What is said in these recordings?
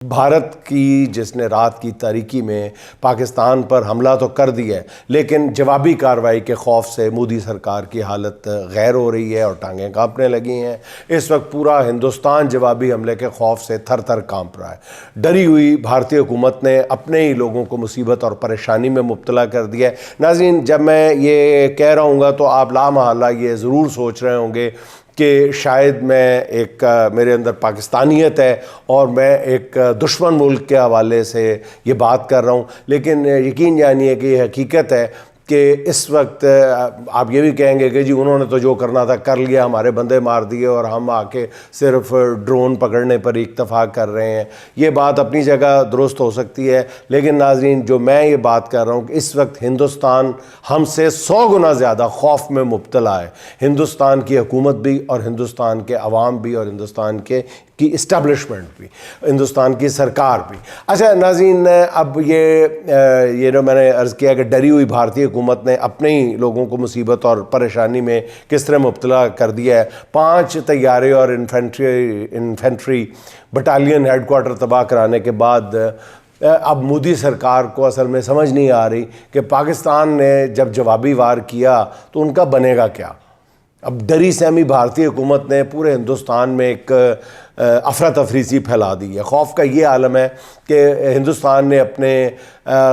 بھارت کی جس نے رات کی تاریکی میں پاکستان پر حملہ تو کر دیا ہے، لیکن جوابی کارروائی کے خوف سے مودی سرکار کی حالت غیر ہو رہی ہے اور ٹانگیں کانپنے لگی ہیں۔ اس وقت پورا ہندوستان جوابی حملے کے خوف سے تھر تھر کانپ رہا ہے۔ ڈری ہوئی بھارتی حکومت نے اپنے ہی لوگوں کو مصیبت اور پریشانی میں مبتلا کر دیا ہے۔ ناظرین، جب میں یہ کہہ رہا ہوں گا تو آپ لامحالہ یہ ضرور سوچ رہے ہوں گے کہ شاید میں میرے اندر پاکستانیت ہے اور میں ایک دشمن ملک کے حوالے سے یہ بات کر رہا ہوں، لیکن یقین جانیے کہ یہ حقیقت ہے کہ اس وقت آپ یہ بھی کہیں گے کہ جی انہوں نے تو جو کرنا تھا کر لیا، ہمارے بندے مار دیے اور ہم آ کے صرف ڈرون پکڑنے پر اکتفا کر رہے ہیں۔ یہ بات اپنی جگہ درست ہو سکتی ہے، لیکن ناظرین جو میں یہ بات کر رہا ہوں کہ اس وقت ہندوستان ہم سے 100 گنا زیادہ خوف میں مبتلا ہے، ہندوستان کی حکومت بھی اور ہندوستان کے عوام بھی اور ہندوستان کی اسٹیبلشمنٹ بھی، ہندوستان کی سرکار بھی۔ اچھا ناظرین، اب یہ جو میں نے عرض کیا کہ ڈری ہوئی بھارتی حکومت نے اپنے ہی لوگوں کو مصیبت اور پریشانی میں کس طرح مبتلا کر دیا ہے۔ 5 طیارے اور انفینٹری بٹالین ہیڈ کوارٹر تباہ کرانے کے بعد اب مودی سرکار کو اصل میں سمجھ نہیں آ رہی کہ پاکستان نے جب جوابی وار کیا تو ان کا بنے گا کیا۔ اب ڈری سہمی بھارتی حکومت نے پورے ہندوستان میں ایک افراتفری سی پھیلا دی ہے۔ خوف کا یہ عالم ہے کہ ہندوستان نے اپنے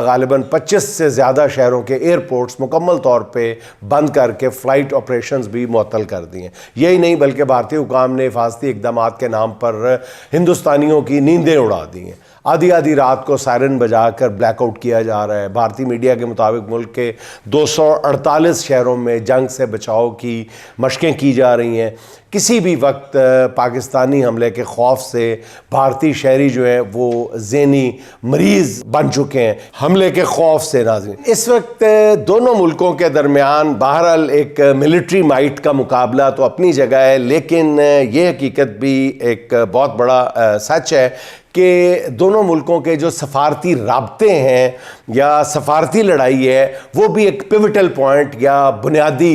غالباً 25 سے زیادہ شہروں کے ایئرپورٹس مکمل طور پہ بند کر کے فلائٹ آپریشنز بھی معطل کر دی ہیں۔ یہی نہیں بلکہ بھارتی حکام نے حفاظتی اقدامات کے نام پر ہندوستانیوں کی نیندیں اڑا دی ہیں۔ آدھی رات کو سائرن بجا کر بلیک آؤٹ کیا جا رہا ہے۔ بھارتی میڈیا کے مطابق ملک کے 248 شہروں میں جنگ سے بچاؤ کی مشقیں کی جا رہی ہیں۔ کسی بھی وقت پاکستانی حملے کے خوف سے بھارتی شہری جو ہیں وہ ذہنی مریض بن چکے ہیں، حملے کے خوف سے۔ ناظرین، اس وقت دونوں ملکوں کے درمیان بہرحال ایک ملٹری مائٹ کا مقابلہ تو اپنی جگہ ہے، لیکن یہ حقیقت بھی ایک بہت بڑا سچ ہے کہ دونوں ملکوں کے جو سفارتی رابطے ہیں یا سفارتی لڑائی ہے وہ بھی ایک پیوٹل پوائنٹ یا بنیادی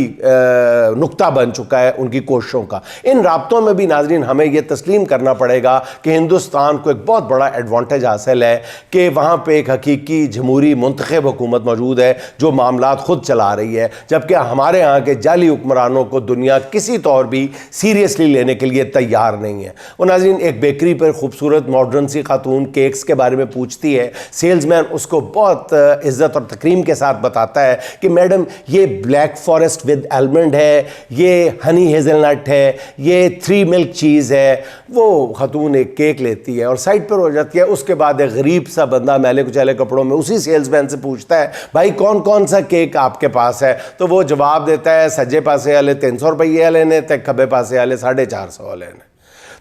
نقطہ بن چکا ہے ان کی کوششوں کا۔ ان رابطوں میں بھی ناظرین ہمیں یہ تسلیم کرنا پڑے گا کہ ہندوستان کو ایک بہت بڑا ایڈوانٹیج حاصل ہے کہ وہاں پہ ایک حقیقی جمہوری منتخب حکومت موجود ہے جو معاملات خود چلا رہی ہے، جبکہ ہمارے ہاں کے جعلی حکمرانوں کو دنیا کسی طور بھی سیریسلی لینے کے لیے تیار نہیں ہے۔ وہ ناظرین ایک بیکری پر خوبصورت ماڈرن سی خاتون کیکس کے بارے میں پوچھتی ہے، سیلز مین اس کو بہت عزت اور تکریم کے ساتھ بتاتا ہے کہ میڈم یہ بلیک فارسٹ ود آلمنڈ ہے، یہ ہنی ہیزل نٹ ہے، یہ 3 ملک چیز ہے۔ وہ خاتون ایک کیک لیتی ہے اور سائڈ پر ہو جاتی ہے۔ اس کے بعد ایک غریب سا بندہ میلے کچیلے کپڑوں میں اسی سیلز مین سے پوچھتا ہے، بھائی کون سا کیک آپ کے پاس ہے؟ تو وہ جواب دیتا ہے، سجے پاسے والے 300 روپیے والے نے تے کھبے پاسے والے 450 والے نے۔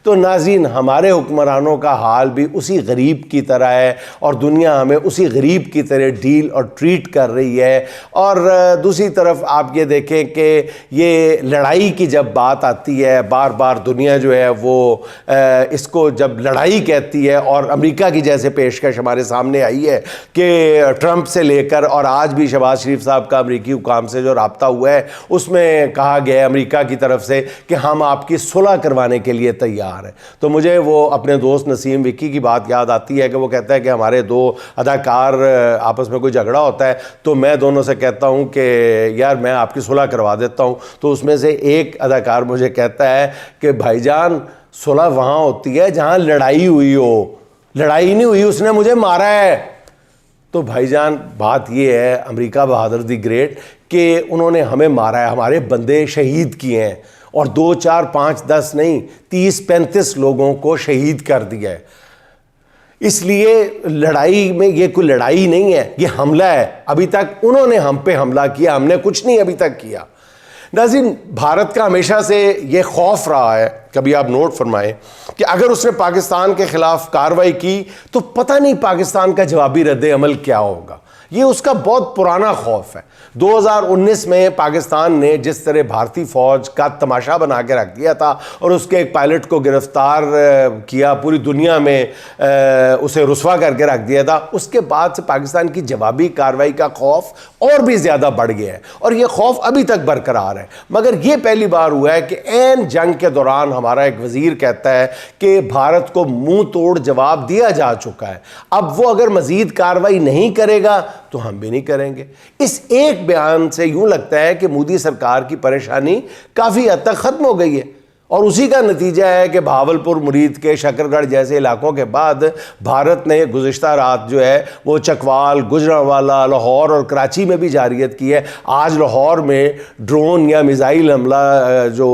تو ناظرین ہمارے حکمرانوں کا حال بھی اسی غریب کی طرح ہے اور دنیا ہمیں اسی غریب کی طرح ڈیل اور ٹریٹ کر رہی ہے۔ اور دوسری طرف آپ یہ دیکھیں کہ یہ لڑائی کی جب بات آتی ہے، بار بار دنیا جو ہے وہ اس کو جب لڑائی کہتی ہے، اور امریکہ کی جیسے پیشکش ہمارے سامنے آئی ہے کہ ٹرمپ سے لے کر اور آج بھی شہباز شریف صاحب کا امریکی حکام سے جو رابطہ ہوا ہے اس میں کہا گیا ہے امریکہ کی طرف سے کہ ہم آپ کی صلح کروانے کے لیے تیار ہے۔ تو مجھے وہ اپنے دوست نسیم وکی کی بات یاد آتی ہے کہ وہ کہتا ہے کہ ہمارے 2 اداکار آپس میں کوئی جھگڑا ہوتا ہے تو میں دونوں سے کہتا ہوں کہ یار میں آپ کی صلح کروا دیتا ہوں، تو اس میں سے ایک اداکار مجھے کہتا ہے کہ بھائی جان صلح وہاں ہوتی ہے جہاں لڑائی ہوئی ہو، لڑائی نہیں ہوئی، اس نے مجھے مارا ہے۔ تو بھائی جان بات یہ ہے، امریکہ بہادر دی گریٹ، کہ انہوں نے ہمیں مارا ہے، ہمارے بندے شہید کیے ہیں، اور 2 4 5 10 نہیں 30 35 لوگوں کو شہید کر دیا ہے۔ اس لیے لڑائی میں یہ کوئی لڑائی نہیں ہے، یہ حملہ ہے۔ ابھی تک انہوں نے ہم پہ حملہ کیا، ہم نے کچھ نہیں ابھی تک کیا۔ ناظرین بھارت کا ہمیشہ سے یہ خوف رہا ہے، کبھی آپ نوٹ فرمائیں کہ اگر اس نے پاکستان کے خلاف کارروائی کی تو پتہ نہیں پاکستان کا جوابی رد عمل کیا ہوگا۔ یہ اس کا بہت پرانا خوف ہے۔ 2019 میں پاکستان نے جس طرح بھارتی فوج کا تماشا بنا کے رکھ دیا تھا اور اس کے ایک پائلٹ کو گرفتار کیا، پوری دنیا میں اسے رسوا کر کے رکھ دیا تھا، اس کے بعد سے پاکستان کی جوابی کارروائی کا خوف اور بھی زیادہ بڑھ گیا ہے، اور یہ خوف ابھی تک برقرار ہے۔ مگر یہ پہلی بار ہوا ہے کہ عین جنگ کے دوران ہمارا ایک وزیر کہتا ہے کہ بھارت کو منہ توڑ جواب دیا جا چکا ہے، اب وہ اگر مزید کارروائی نہیں کرے گا تو ہم بھی نہیں کریں گے۔ اس ایک بیان سے یوں لگتا ہے کہ مودی سرکار کی پریشانی کافی حد تک ختم ہو گئی ہے، اور اسی کا نتیجہ ہے کہ بہاولپور مرید کے شکر گڑھ جیسے علاقوں کے بعد بھارت نے گزشتہ رات جو ہے وہ چکوال، گجرانوالہ، لاہور اور کراچی میں بھی جارحیت کی ہے۔ آج لاہور میں ڈرون یا میزائل حملہ جو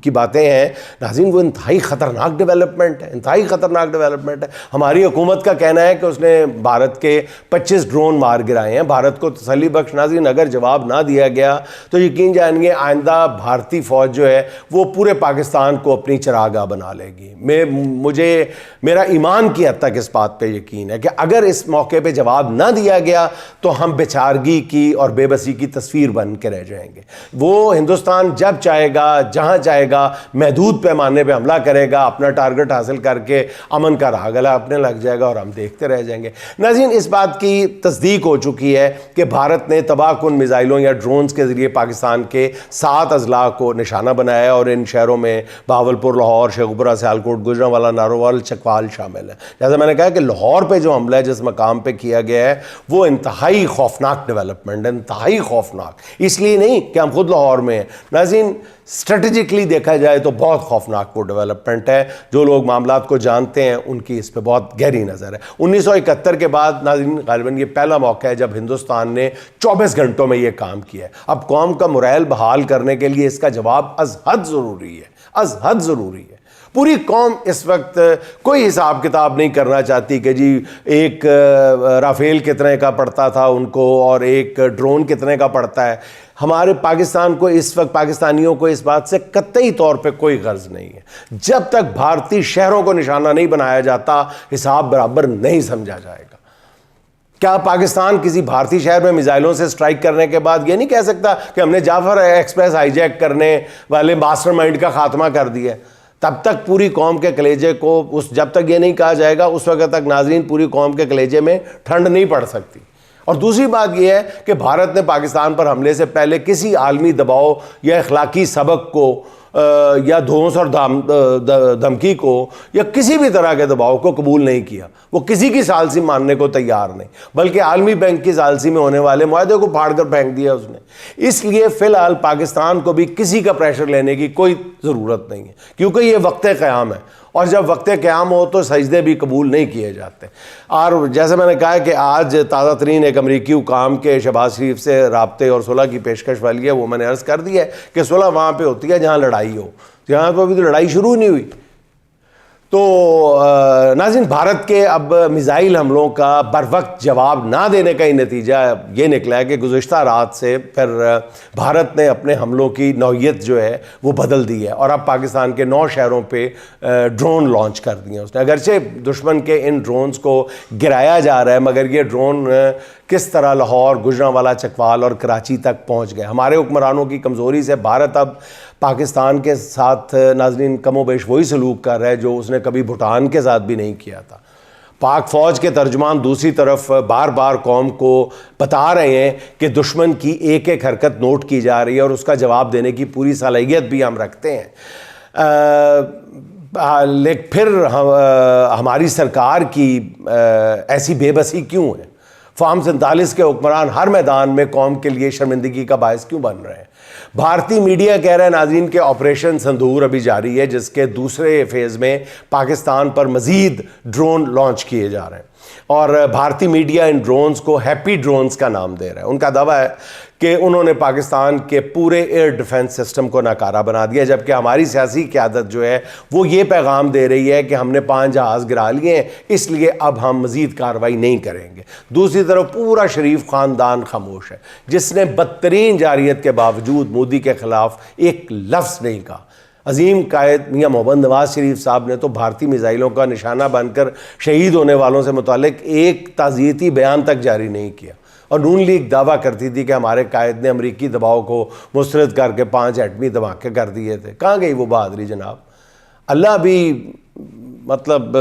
کی باتیں ہیں ناظرین، وہ انتہائی خطرناک ڈیولپمنٹ ہے، انتہائی خطرناک ڈیولپمنٹ ہے۔ ہماری حکومت کا کہنا ہے کہ اس نے بھارت کے 25 ڈرون مار گرائے ہیں۔ بھارت کو تسلی بخش ناظرین اگر جواب نہ دیا گیا تو یقین جانیے آئندہ بھارتی فوج جو ہے وہ پورے پاکستان کو اپنی چراگاہ بنا لے گی۔ میرا ایمان کی حد تک اس بات پہ یقین ہے کہ اگر اس موقع پہ جواب نہ دیا گیا تو ہم بیچارگی کی اور بے بسی کی تصویر بن کے رہ جائیں گے۔ وہ ہندوستان جب چاہے گا، جہاں چاہے گا، محدود پیمانے پہ حملہ کرے گا، اپنا ٹارگٹ حاصل کر کے امن کا راہ گلا اپنے لگ جائے گا اور ہم دیکھتے رہ جائیں گے۔ ناظرین اس بات کی تصدیق ہو چکی ہے کہ بھارت نے تباہ کن میزائلوں یا ڈرونز کے ذریعے پاکستان کے 7 اضلاع کو نشانہ بنایا، اور ان شہروں میں بہاولپور، لاہور، شیخوپورہ، سیالکوٹ، گجرانوالہ، نارووال، چکوال شامل ہیں۔ جیسا میں نے کہا کہ لاہور پہ جو حملہ ہے جس مقام پہ کیا گیا ہے وہ انتہائی خوفناک ڈیولپمنٹ ہے، انتہائی خوفناک، اس لیے نہیں کہ ہم خود لاہور میں ہیں ناظرین، اسٹریٹجکلی دیکھا جائے تو بہت خوفناک وہ ڈیولپمنٹ ہے۔ جو لوگ معاملات کو جانتے ہیں ان کی اس پہ بہت گہری نظر ہے۔ 1971 کے بعد ناظرین غالباً یہ پہلا موقع ہے جب ہندوستان نے 24 گھنٹوں میں یہ کام کیا ہے۔ اب قوم کا موریل بحال کرنے کے لیے اس کا جواب از حد ضروری ہے، از حد ضروری ہے۔ پوری قوم اس وقت کوئی حساب کتاب نہیں کرنا چاہتی کہ جی ایک رافیل کتنے کا پڑتا تھا ان کو اور ایک ڈرون کتنے کا پڑتا ہے۔ ہمارے پاکستان کو اس وقت، پاکستانیوں کو اس بات سے قطعی طور پہ کوئی غرض نہیں ہے۔ جب تک بھارتی شہروں کو نشانہ نہیں بنایا جاتا حساب برابر نہیں سمجھا جائے گا۔ کیا پاکستان کسی بھارتی شہر میں میزائلوں سے سٹرائک کرنے کے بعد یہ نہیں کہہ سکتا کہ ہم نے جعفر ایکسپریس ہائی جیک کرنے والے ماسٹر مائنڈ کا خاتمہ کر دیا؟ تب تک پوری قوم کے کلیجے کو جب تک یہ نہیں کہا جائے گا اس وقت تک ناظرین پوری قوم کے کلیجے میں ٹھنڈ نہیں پڑ سکتی۔ اور دوسری بات یہ ہے کہ بھارت نے پاکستان پر حملے سے پہلے کسی عالمی دباؤ یا اخلاقی سبق کو یا دھونس اور دھمکی کو یا کسی بھی طرح کے دباؤ کو قبول نہیں کیا۔ وہ کسی کی ثالثی ماننے کو تیار نہیں، بلکہ عالمی بینک کی ثالثی میں ہونے والے معاہدے کو پھاڑ کر پھینک دیا اس نے۔ اس لیے فی الحال پاکستان کو بھی کسی کا پریشر لینے کی کوئی ضرورت نہیں ہے، کیونکہ یہ وقت قیام ہے، اور جب وقت قیام ہو تو سجدے بھی قبول نہیں کیے جاتے۔ اور جیسے میں نے کہا کہ آج تازہ ترین ایک امریکی حکام کے شہباز شریف سے رابطے اور صلح کی پیشکش والی ہے، وہ میں نے عرض کر دی ہے کہ صلح وہاں پہ ہوتی ہے جہاں لڑائی ہو، جہاں پہ ابھی تو لڑائی شروع نہیں ہوئی۔ تو ناظرین بھارت کے اب میزائل حملوں کا بر وقت جواب نہ دینے کا ہی نتیجہ یہ نکلا ہے کہ گزشتہ رات سے پھر بھارت نے اپنے حملوں کی نوعیت جو ہے وہ بدل دی ہے، اور اب پاکستان کے 9 شہروں پہ ڈرون لانچ کر دیے اس نے۔ اگرچہ دشمن کے ان ڈرونز کو گرایا جا رہا ہے مگر یہ ڈرون کس طرح لاہور، گجرانوالہ، چکوال اور کراچی تک پہنچ گئے۔ ہمارے حکمرانوں کی کمزوری سے بھارت اب پاکستان کے ساتھ ناظرین کم و بیش وہی سلوک کر رہا ہے جو اس نے کبھی بھوٹان کے ساتھ بھی نہیں کیا تھا۔ پاک فوج کے ترجمان دوسری طرف بار بار قوم کو بتا رہے ہیں کہ دشمن کی ایک ایک حرکت نوٹ کی جا رہی ہے اور اس کا جواب دینے کی پوری صلاحیت بھی ہم رکھتے ہیں۔ لیکن پھر ہماری سرکار کی ایسی بے بسی کیوں ہے؟ فارم 47 کے حکمران ہر میدان میں قوم کے لیے شرمندگی کا باعث کیوں بن رہے ہیں؟ بھارتی میڈیا کہہ رہا ہے ناظرین کہ آپریشن سندور ابھی جاری ہے، جس کے دوسرے فیز میں پاکستان پر مزید ڈرون لانچ کیے جا رہے ہیں، اور بھارتی میڈیا ان ڈرونز کو ہیپی ڈرونز کا نام دے رہا ہے۔ ان کا دعویٰ ہے کہ انہوں نے پاکستان کے پورے ایئر ڈیفنس سسٹم کو ناکارہ بنا دیا، جبکہ ہماری سیاسی قیادت جو ہے وہ یہ پیغام دے رہی ہے کہ ہم نے 5 جہاز گرا لیے ہیں، اس لیے اب ہم مزید کارروائی نہیں کریں گے۔ دوسری طرف پورا شریف خاندان خاموش ہے، جس نے بدترین جارحیت کے باوجود مودی کے خلاف ایک لفظ نہیں کہا۔ عظیم قائد میاں محمد نواز شریف صاحب نے تو بھارتی میزائلوں کا نشانہ بن کر شہید ہونے والوں سے متعلق ایک تعزیتی بیان تک جاری نہیں کیا، اور نون لیگ دعویٰ کرتی تھی کہ ہمارے قائد نے امریکی دباؤ کو مسترد کر کے 5 ایٹمی دھماکے کر دیے تھے۔ کہاں گئی وہ بہادری جناب؟ اللہ بھی مطلب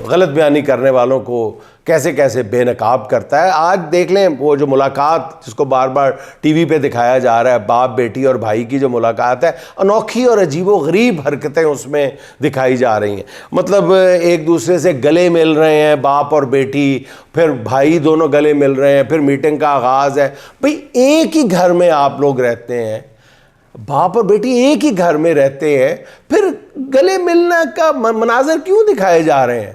غلط بیانی کرنے والوں کو کیسے کیسے بے نقاب کرتا ہے۔ آج دیکھ لیں وہ جو ملاقات جس کو بار بار ٹی وی پہ دکھایا جا رہا ہے، باپ بیٹی اور بھائی کی جو ملاقات ہے، انوکھی اور عجیب و غریب حرکتیں اس میں دکھائی جا رہی ہیں۔ مطلب ایک دوسرے سے گلے مل رہے ہیں باپ اور بیٹی، پھر بھائی دونوں گلے مل رہے ہیں، پھر میٹنگ کا آغاز ہے۔ بھئی ایک ہی گھر میں آپ لوگ رہتے ہیں، باپ اور بیٹی ایک ہی گھر میں رہتے ہیں، پھر گلے ملنا کا مناظر کیوں دکھائے جا رہے ہیں؟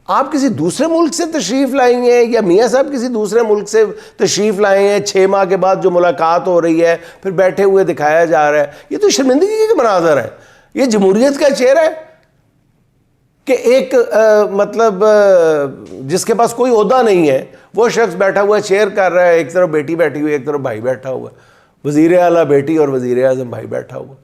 آپ کسی دوسرے ملک سے تشریف لائیں ہیں یا میاں صاحب کسی دوسرے ملک سے تشریف لائے ہیں، 6 ماہ کے بعد جو ملاقات ہو رہی ہے پھر بیٹھے ہوئے دکھایا جا رہا ہے؟ یہ تو شرمندگی کا مناظر ہے، یہ جمہوریت کا چہرہ ہے کہ ایک مطلب جس کے پاس کوئی عہدہ نہیں ہے وہ شخص بیٹھا ہوا چیئر کر رہا ہے، ایک طرف بیٹی بیٹھی ہوئی، ایک طرف بھائی بیٹھا ہوا ہے، وزیر اعلیٰ بیٹی اور وزیر اعظم بھائی بیٹھا ہوا۔